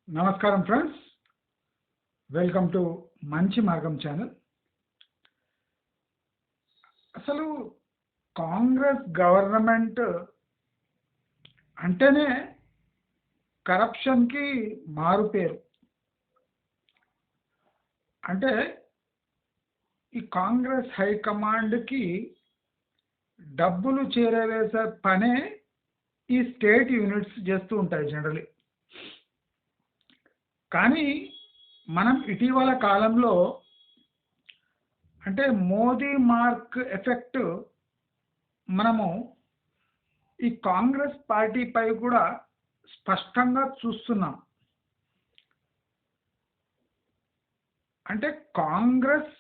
నమస్కారం friends, welcome to మంచి మార్గం ఛానల్. అసలు కాంగ్రెస్ గవర్నమెంట్ అంటేనే కరప్షన్కి మారు పేరు. అంటే ఈ కాంగ్రెస్ హైకమాండ్కి డబ్బులు చేరవేసే పనే ఈ స్టేట్ యూనిట్స్ చేస్తూ ఉంటాయి జనరలీ. కానీ మనం ఇటీవల కాలంలో అంటే మోదీ మార్క్ ఎఫెక్ట్ మనము ఈ కాంగ్రెస్ పార్టీపై కూడా స్పష్టంగా చూస్తున్నాం. అంటే కాంగ్రెస్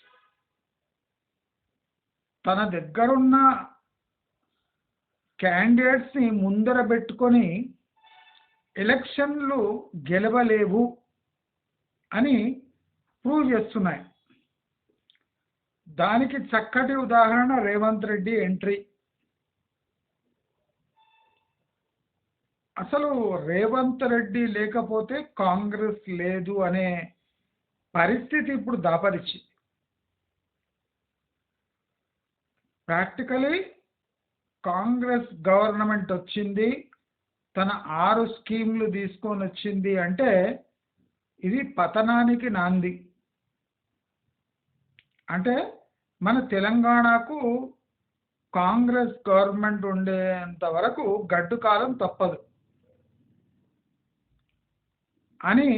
తన దగ్గరున్న క్యాండిడేట్స్ని ముందర పెట్టుకొని ఎలక్షన్లు గెలవలేవు అని ప్రూవ్ చేస్తున్నాయి. దానికి చక్కటి ఉదాహరణ రేవంత్ రెడ్డి ఎంట్రీ. అసలు రేవంత్ రెడ్డి లేకపోతే కాంగ్రెస్ లేదు అనే పరిస్థితి ఇప్పుడు దాపరిచింది. ప్రాక్టికలీ కాంగ్రెస్ గవర్నమెంట్ వచ్చింది, తన 6 స్కీమ్లు తీసుకొని వచ్చింది అంటే ఇది పతనానికి నాంది. అంటే మన తెలంగాణకు కాంగ్రెస్ గవర్నమెంట్ ఉండేంత వరకు గడ్డు కాలం తప్పదు అని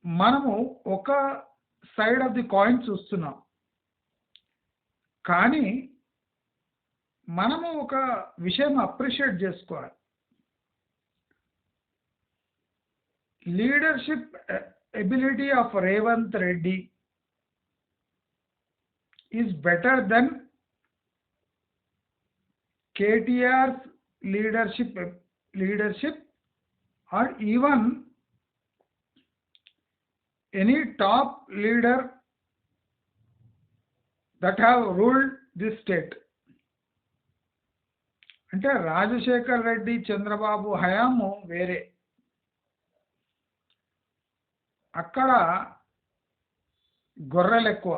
మనము ఒక సైడ్ ఆఫ్ ది కాయిన్ చూస్తున్నాం. కానీ మనము ఒక విషయం అప్రిషియేట్ చేసుకోవాలి. Leadership ability of Revanth Reddy is better than KTR's leadership or even any top leader that have ruled this state. అంటే రాజశేఖర్ రెడ్డి, చంద్రబాబు హయాము వేరే. అక్కడ గొర్రెలు ఎక్కువ.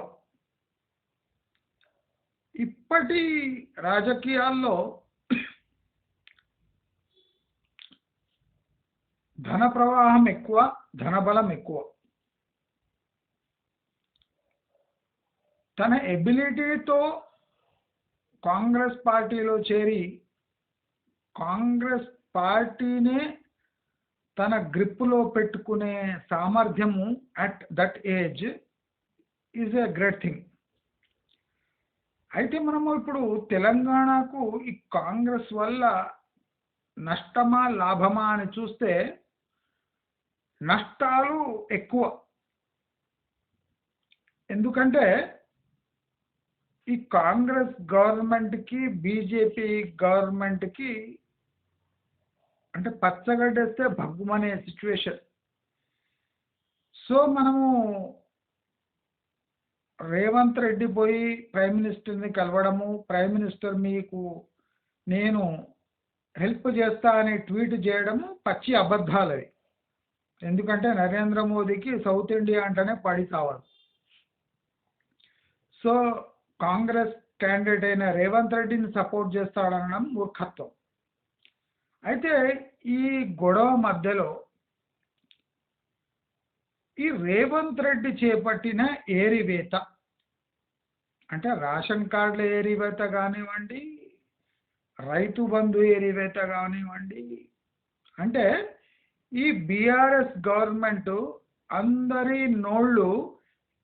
ఇప్పటి రాజకీయాల్లో ధన ప్రవాహం ఎక్కువ, ధనబలం ఎక్కువ. తన ఎబిలిటీతో కాంగ్రెస్ పార్టీలో చేరి కాంగ్రెస్ పార్టీనే తన గ్రిప్పులో పెట్టుకునే సామర్థ్యము at that age is a great thing. అయితే మనము ఇప్పుడు తెలంగాణకు ఈ కాంగ్రెస్ వల్ల నష్టమా లాభమా అని చూస్తే నష్టాలు ఎక్కువ. ఎందుకంటే ఈ కాంగ్రెస్ గవర్నమెంట్కి బీజేపీ గవర్నమెంట్కి అంటే పచ్చగడ్డేస్తే భగ్గుమనే సిచ్యువేషన్. సో మనము రేవంత్ రెడ్డి పోయి ప్రైమ్ మినిస్టర్ని కలవడము, ప్రైమ్ మినిస్టర్ మీకు నేను హెల్ప్ చేస్తా అని ట్వీట్ చేయడము పచ్చి అబద్ధాలు అవి. ఎందుకంటే నరేంద్ర మోదీకి సౌత్ ఇండియా అంటేనే పడి కావాలి. సో కాంగ్రెస్ క్యాండిడేట్ అయిన రేవంత్ రెడ్డిని సపోర్ట్ చేస్తాడనడం మూర్ఖత్వం. అయితే ఈ గొడవ మధ్యలో ఈ రేవంత్ రెడ్డి చేపట్టిన ఏరివేత అంటే రేషన్ కార్డుల ఏరివేత కానివ్వండి, రైతు బంధు ఏరివేత కానివ్వండి, అంటే ఈ బీఆర్ఎస్ గవర్నమెంట్ అందరి నోళ్ళు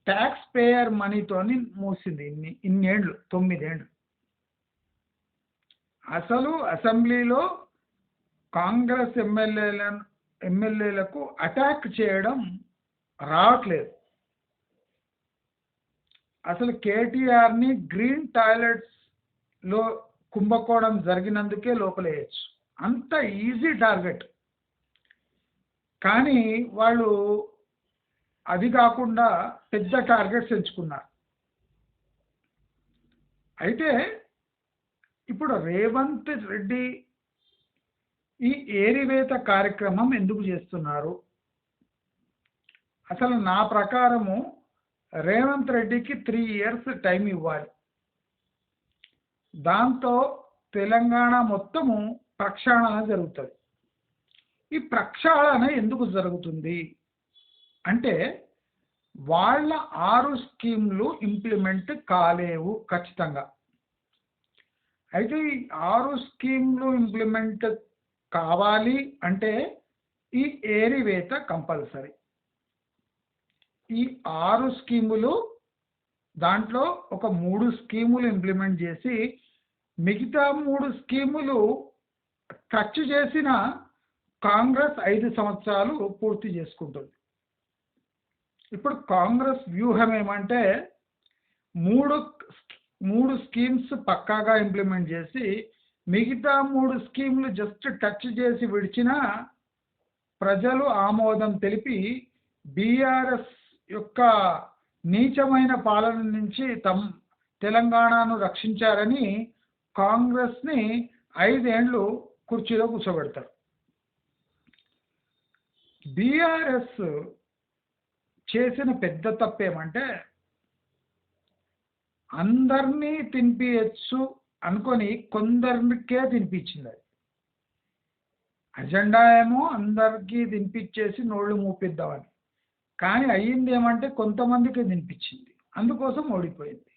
ట్యాక్స్ పేయర్ మనీతోని మూసింది. ఇన్నేళ్ళు 9 ఏళ్ళు. అసలు అసెంబ్లీలో కాంగ్రెస్ ఎమ్మెల్యేలకు అటాక్ చేయడం రావట్లేదు. అసలు కేటీఆర్ని గ్రీన్ టాయిలెట్స్లో కుంభకోణం జరిగినందుకే లోపలేయచ్చు, అంత ఈజీ టార్గెట్. కానీ వాళ్ళు అది కాకుండా పెద్ద టార్గెట్స్ ఎంచుకున్నారు. అయితే ఇప్పుడు రేవంత్ రెడ్డి ఈ ఏరివేత కార్యక్రమం ఎందుకు చేస్తున్నారు? అసలు నా ప్రకారము రేవంత్ రెడ్డికి 3 ఇయర్స్ టైం ఇవ్వాలి. దాంతో తెలంగాణ మొత్తము ప్రక్షాళన జరుగుతుంది. ఈ ప్రక్షాళన ఎందుకు జరుగుతుంది అంటే వాళ్ళ 6 స్కీమ్లు ఇంప్లిమెంట్ కాలేవు ఖచ్చితంగా. అయితే ఈ 6 స్కీమ్లు ఇంప్లిమెంట్ కావాలి అంటే ఈ ఏరివేత కంపల్సరీ. ఈ 6 స్కీములు దాంట్లో ఒక 3 స్కీములు ఇంప్లిమెంట్ చేసి మిగతా 3 స్కీములు ఖర్చు చేసిన కాంగ్రెస్ 5 సంవత్సరాలు పూర్తి చేసుకుంటుంది. ఇప్పుడు కాంగ్రెస్ వ్యూహం ఏమంటే మూడు స్కీమ్స్ పక్కాగా ఇంప్లిమెంట్ చేసి మిగతా 3 స్కీములు జస్ట్ టచ్ చేసి విడిచిన ప్రజలు ఆమోదం తెలిపి బీఆర్ఎస్ యొక్క నీచమైన పాలన నుంచి తెలంగాణను రక్షించారని కాంగ్రెస్ని 5 ఏళ్ళు కుర్చీలో కూర్చోబెడతారు. బీఆర్ఎస్ చేసిన పెద్ద తప్పేమంటే అందరినీ తినిపించచ్చు అనుకొని కొందరికే తినిపించింది. అది అజెండా ఏమో అందరికీ తినిపించేసి నోళ్ళు మూపిద్దామని, కానీ అయ్యింది ఏమంటే కొంతమందికి తినిపించింది, అందుకోసం ఓడిపోయింది.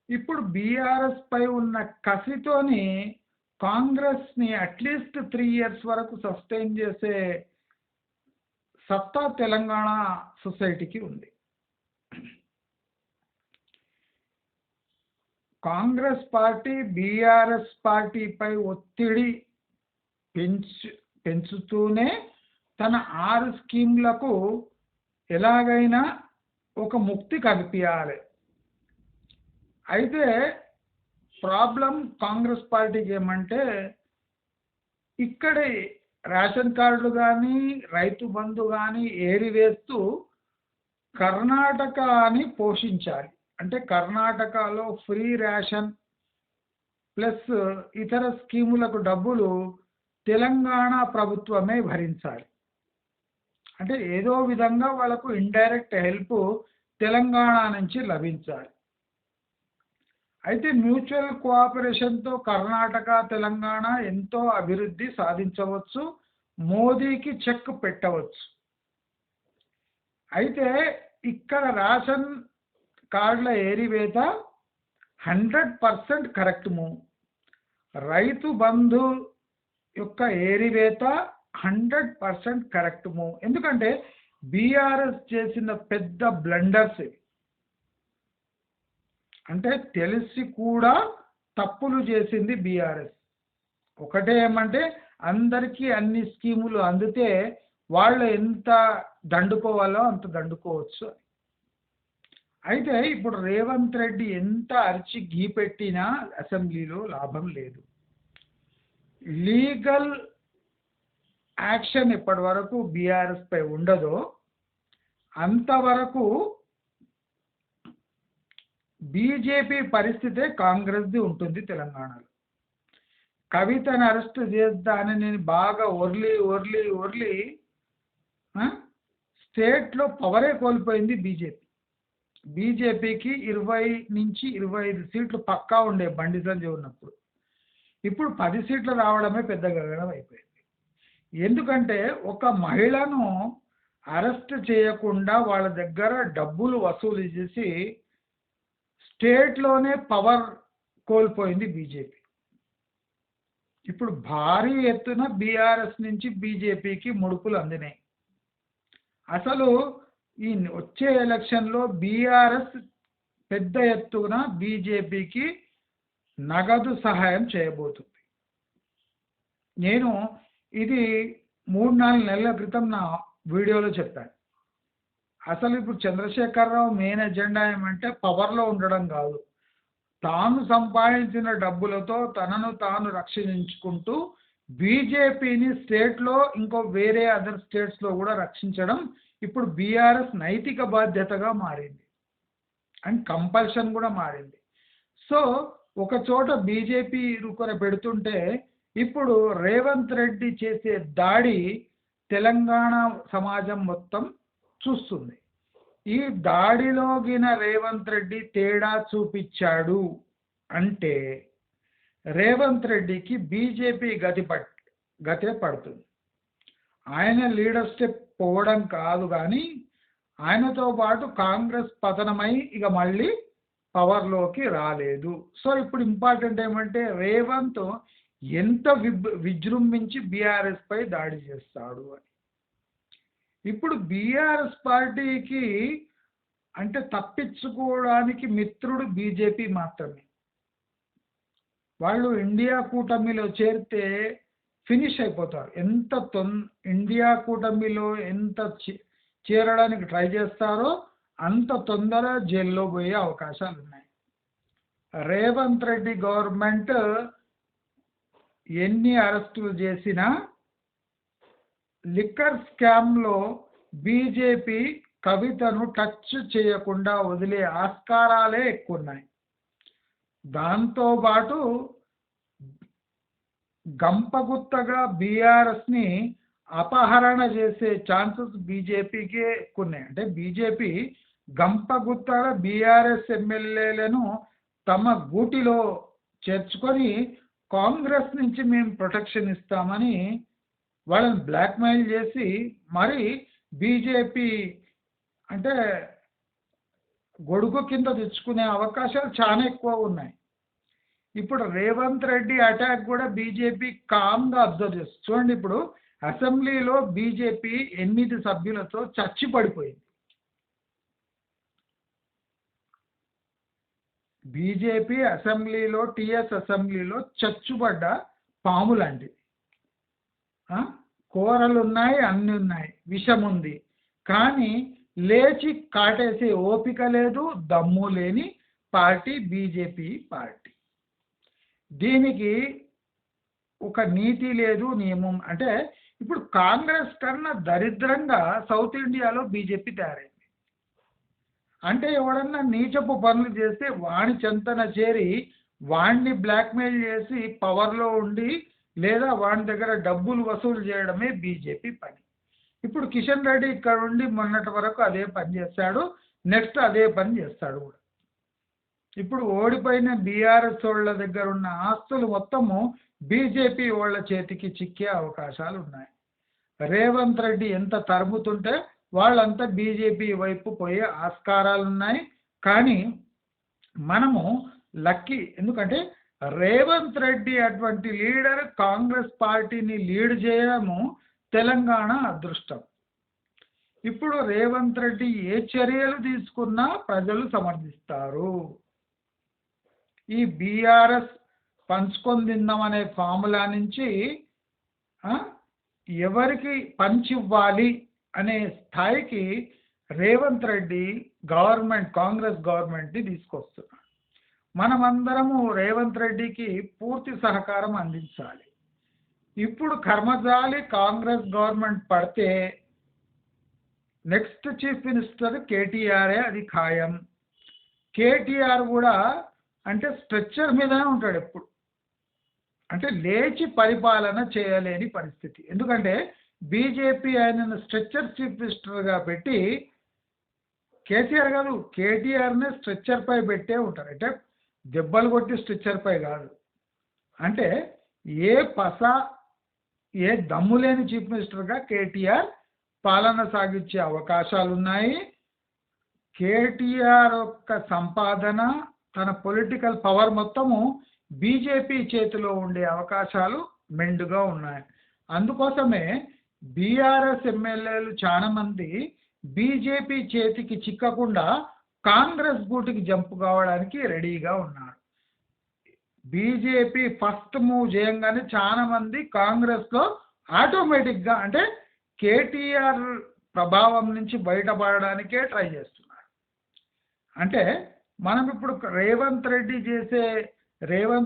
ఇప్పుడు బీఆర్ఎస్ పై ఉన్న కసితోని కాంగ్రెస్ని అట్లీస్ట్ 3 ఇయర్స్ వరకు సస్టైన్ చేసే సత్తా తెలంగాణ సొసైటీకి ఉంది. కాంగ్రెస్ పార్టీ బీఆర్ఎస్ పార్టీపై ఒత్తిడి పెంచుతూనే తన 6 స్కీమ్లకు ఎలాగైనా ఒక ముక్తి కల్పించాలి. అయితే ప్రాబ్లం కాంగ్రెస్ పార్టీకి ఏమంటే ఇక్కడే రేషన్ కార్డులు కానీ రైతు బంధు కానీ ఏరివేస్తూ కర్ణాటకని పోషించాలి. అంటే కర్ణాటకలో ఫ్రీ రేషన్ ప్లస్ ఇతర స్కీములకు డబ్బులు తెలంగాణ ప్రభుత్వమే భరించాలి. అంటే ఏదో విధంగా వాళ్ళకు ఇండైరెక్ట్ హెల్ప్ తెలంగాణ నుంచి లభించాలి. అయితే మ్యూచువల్ కోఆపరేషన్తో కర్ణాటక తెలంగాణ ఎంతో అభివృద్ధి సాధించవచ్చు, మోదీకి చెక్ పెట్టవచ్చు. అయితే ఇక్కడ రేషన్ కార్డుల ఏరివేత 100% కరెక్ట్ మూవ్. రైతు బంధు యొక్క ఏరివేత 100% కరెక్ట్ మూవ్. ఎందుకంటే బీఆర్ఎస్ చేసిన పెద్ద బ్లండర్స్ ఇవి. అంటే తెలిసి కూడా తప్పులు చేసింది బీఆర్ఎస్. ఒకటే ఏమంటే అందరికీ అన్ని స్కీములు అందితే వాళ్ళు ఎంత దండుకోవాలో అంత దండుకోవచ్చు. అయితే ఇప్పుడు రేవంత్ రెడ్డి ఎంత అరిచి గీ పెట్టినా అసెంబ్లీలో లాభం లేదు. లీగల్ యాక్షన్ ఇప్పటి వరకు బీఆర్ఎస్ పై ఉండదో అంతవరకు బీజేపీ పరిస్థితే కాంగ్రెస్ది ఉంటుంది తెలంగాణలో. కవితను అరెస్ట్ చేద్దామని నేను బాగా ఒర్లి స్టేట్లో పవరే కోల్పోయింది బీజేపీ. బీజేపీకి 20 నుంచి 25 సీట్లు పక్కా ఉండే బండి సంజయ్ ఉన్నప్పుడు. ఇప్పుడు 10 సీట్లు రావడమే పెద్ద గగనం అయిపోయింది. ఎందుకంటే ఒక మహిళను అరెస్ట్ చేయకుండా వాళ్ళ దగ్గర డబ్బులు వసూలు చేసి స్టేట్లోనే పవర్ కోల్పోయింది బీజేపీ. ఇప్పుడు భారీ ఎత్తున బీఆర్ఎస్ నుంచి బీజేపీకి ముడుపులు అందినాయి. అసలు ఈ వచ్చే ఎలక్షన్లో బీఆర్ఎస్ పెద్ద ఎత్తున బీజేపీకి నగదు సహాయం చేయబోతుంది. నేను ఇది 3-4 నెలల క్రితం నా వీడియోలో చెప్పాను. అసలు ఇప్పుడు చంద్రశేఖరరావు మెయిన్ ఎజెండా ఏమంటే పవర్లో ఉండడం కాదు, తాను సంపాదించిన డబ్బులతో తనను తాను రక్షించుకుంటూ బీజేపీని స్టేట్లో ఇంకో వేరే అదర్ స్టేట్స్లో కూడా రక్షించడం ఇప్పుడు బీఆర్ఎస్ నైతిక బాధ్యతగా మారింది అండ్ కంపల్షన్ కూడా మారింది. సో ఒక చోట బీజేపీ ఇరుకొర పెడుతుంటే ఇప్పుడు రేవంత్ రెడ్డి చేసే దాడి తెలంగాణ సమాజం మొత్తం చూస్తుంది. ఈ దాడిలో గిన రేవంత్ రెడ్డి తేడా చూపించాడు అంటే రేవంత్ రెడ్డికి బీజేపీ గతే పడుతుంది. ఆయన లీడర్షిప్ పోవడం కాదు, కానీ ఆయనతో పాటు కాంగ్రెస్ పతనమై ఇక మళ్ళీ పవర్లోకి రాలేదు. సో ఇప్పుడు ఇంపార్టెంట్ ఏమంటే రేవంత్ ఎంత విజృంభించి బీఆర్ఎస్ పై దాడి చేస్తాడు అని. ఇప్పుడు బీఆర్ఎస్ పార్టీకి అంటే తప్పించుకోవడానికి మిత్రుడు బీజేపీ మాత్రమే. వాళ్ళు ఇండియా కూటమిలో చేరితే ఫినిష్ అయిపోతారు. ఇండియా కూటమిలో ఎంత చేరడానికి ట్రై చేస్తారో అంత తొందర జైల్లో పోయే అవకాశాలు ఉన్నాయి. రేవంత్ రెడ్డి గవర్నమెంట్ ఎన్ని అరెస్టులు చేసినా లిక్కర్ స్కామ్లో బీజేపీ కవితను టచ్ చేయకుండా వదిలే ఆస్కారాలే ఎక్కువ ఉన్నాయి. దాంతోపాటు గంపగుత్తగా బీఆర్ఎస్ని అపహరణ చేసే ఛాన్సెస్ బీజేపీకే ఎక్కువ ఉన్నాయి. అంటే బీజేపీ గంపగుత్తగా బీఆర్ఎస్ ఎమ్మెల్యేలను తమ గూటిలో చేర్చుకొని కాంగ్రెస్ నుంచి మేము ప్రొటెక్షన్ ఇస్తామని వాళ్ళని బ్లాక్మెయిల్ చేసి మరి బీజేపీ అంటే గొడుగు కింద తెచ్చుకునే అవకాశాలు చాలా ఎక్కువ ఉన్నాయి. ఇప్పుడు రేవంత్ రెడ్డి అటాక్ కూడా బీజేపీ కామ్గా అబ్జర్వ్ చేస్తుంది. చూడండి, ఇప్పుడు అసెంబ్లీలో బీజేపీ 8 సభ్యులతో చచ్చి పడిపోయింది. బీజేపీ అసెంబ్లీలో టీఎస్ అసెంబ్లీలో చచ్చుబడ్డ పాము లాంటిది. కూరలు ఉన్నాయి, అన్నీ ఉన్నాయి, విషం ఉంది, కానీ లేచి కాటేసే ఓపిక లేదు, దమ్ము లేని పార్టీ బీజేపీ పార్టీ. దీనికి ఒక నీతి లేదు, నియమం. అంటే ఇప్పుడు కాంగ్రెస్ కన్నా దరిద్రంగా సౌత్ ఇండియాలో బీజేపీ తయారైంది. అంటే ఎవడన్నా నీచపు పనులు చేస్తే వాణి చెంతన చేరి వాణ్ణి బ్లాక్మెయిల్ చేసి పవర్లో ఉండి లేదా వాడి దగ్గర డబ్బులు వసూలు చేయడమే బీజేపీ పని. ఇప్పుడు కిషన్ రెడ్డి ఇక్కడ ఉండి మొన్నటి వరకు అదే పని చేస్తాడు, నెక్స్ట్ అదే పని చేస్తాడు కూడా. ఇప్పుడు ఓడిపోయిన బీఆర్ఎస్ వాళ్ళ దగ్గర ఉన్న ఆస్తులు మొత్తము బీజేపీ వాళ్ళ చేతికి చిక్కే అవకాశాలు ఉన్నాయి. రేవంత్ రెడ్డి ఎంత తరుముతుంటే వాళ్ళంతా బీజేపీ వైపు పోయే ఆస్కారాలు ఉన్నాయి. కానీ మనము లక్కీ, ఎందుకంటే రేవంత్ రెడ్డి అటువంటి లీడర్ కాంగ్రెస్ పార్టీని లీడ్ చేయడము తెలంగాణ అదృష్టం. ఇప్పుడు రేవంత్ రెడ్డి ఏ చర్యలు తీసుకున్నా ప్రజలు సమర్థిస్తారు. ఈ బీఆర్ఎస్ పంచుకొని తిందామనే ఫార్ములా నుంచి ఎవరికి పంచివ్వాలి అనే స్థాయికి రేవంత్ రెడ్డి గవర్నమెంట్, కాంగ్రెస్ గవర్నమెంట్ని తీసుకొస్తున్నారు. మనమందరము రేవంత్ రెడ్డికి పూర్తి సహకారం అందించాలి. ఇప్పుడు కర్మజాలి కాంగ్రెస్ గవర్నమెంట్ పడితే నెక్స్ట్ చీఫ్ మినిస్టర్ కేటీఆరే, అది ఖాయం. కేటీఆర్ కూడా అంటే స్ట్రెచ్చర్ మీదనే ఉంటాడు ఎప్పుడు, అంటే లేచి పరిపాలన చేయలేని పరిస్థితి. ఎందుకంటే బీజేపీ ఆయనను స్ట్రెచ్చర్ చీఫ్ మినిస్టర్గా పెట్టి కేసీఆర్ కాదు కేటీఆర్నే స్ట్రెచ్చర్ పై పెట్టే ఉంటారు. అంటే దెబ్బలు కొట్టి స్ట్రెచ్చర్ పై కాదు, అంటే ఏ దమ్ము లేని చీఫ్ మినిస్టర్గా కేటీఆర్ పాలన సాగించే అవకాశాలు ఉన్నాయి. కేటీఆర్ యొక్క సంపాదన, తన పొలిటికల్ పవర్ మొత్తము బీజేపీ చేతిలో ఉండే అవకాశాలు మెండుగా ఉన్నాయి. అందుకోసమే బీఆర్ఎస్ ఎమ్మెల్యేలు చాలా మంది బీజేపీ చేతికి చిక్కకుండా కాంగ్రెస్ గూటికి జంప్ కావడానికి రెడీగా ఉన్నారు. బీజేపీ ఫస్ట్ మూవ్ చేయంగానే చాలా మంది కాంగ్రెస్లో ఆటోమేటిక్గా అంటే కేటీఆర్ ప్రభావం నుంచి బయటపడడానికే ట్రై చేస్తున్నారు. అంటే మనం ఇప్పుడు రేవంత్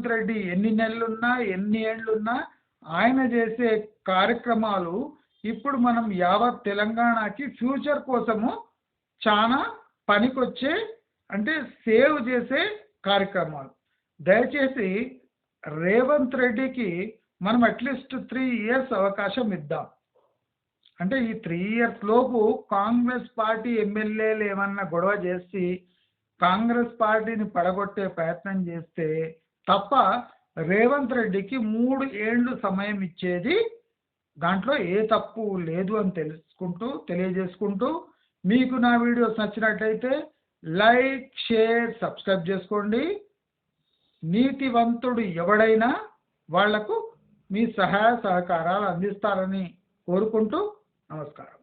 రెడ్డి ఎన్ని నెలలున్నా ఎన్ని ఏళ్ళున్నా ఆయన చేసే కార్యక్రమాలు ఇప్పుడు మనం యావత్ తెలంగాణకి ఫ్యూచర్ కోసము చాలా పనికొచ్చే అంటే సేవ్ చేసే కార్యక్రమాలు. దయచేసి రేవంత్ రెడ్డికి మనం అట్లీస్ట్ 3 years అవకాశం ఇద్దాం. అంటే ఈ 3 ఇయర్స్ లోపు కాంగ్రెస్ పార్టీ ఎమ్మెల్యేలు ఏమన్నా గొడవ చేసి కాంగ్రెస్ పార్టీని పడగొట్టే ప్రయత్నం చేస్తే తప్ప రేవంత్ రెడ్డికి 3 ఏండ్లు సమయం ఇచ్చేది దాంట్లో ఏ తప్పు లేదు అని తెలియజేసుకుంటూ మీకు నా వీడియోస్ నచ్చినట్లయితే లైక్, షేర్, సబ్స్క్రైబ్ చేసుకోండి. నీతివంతుడు ఎవడైనా వాళ్లకు మీ సహాయ సహకారాలు అందిస్తారని కోరుకుంటూ నమస్కారం.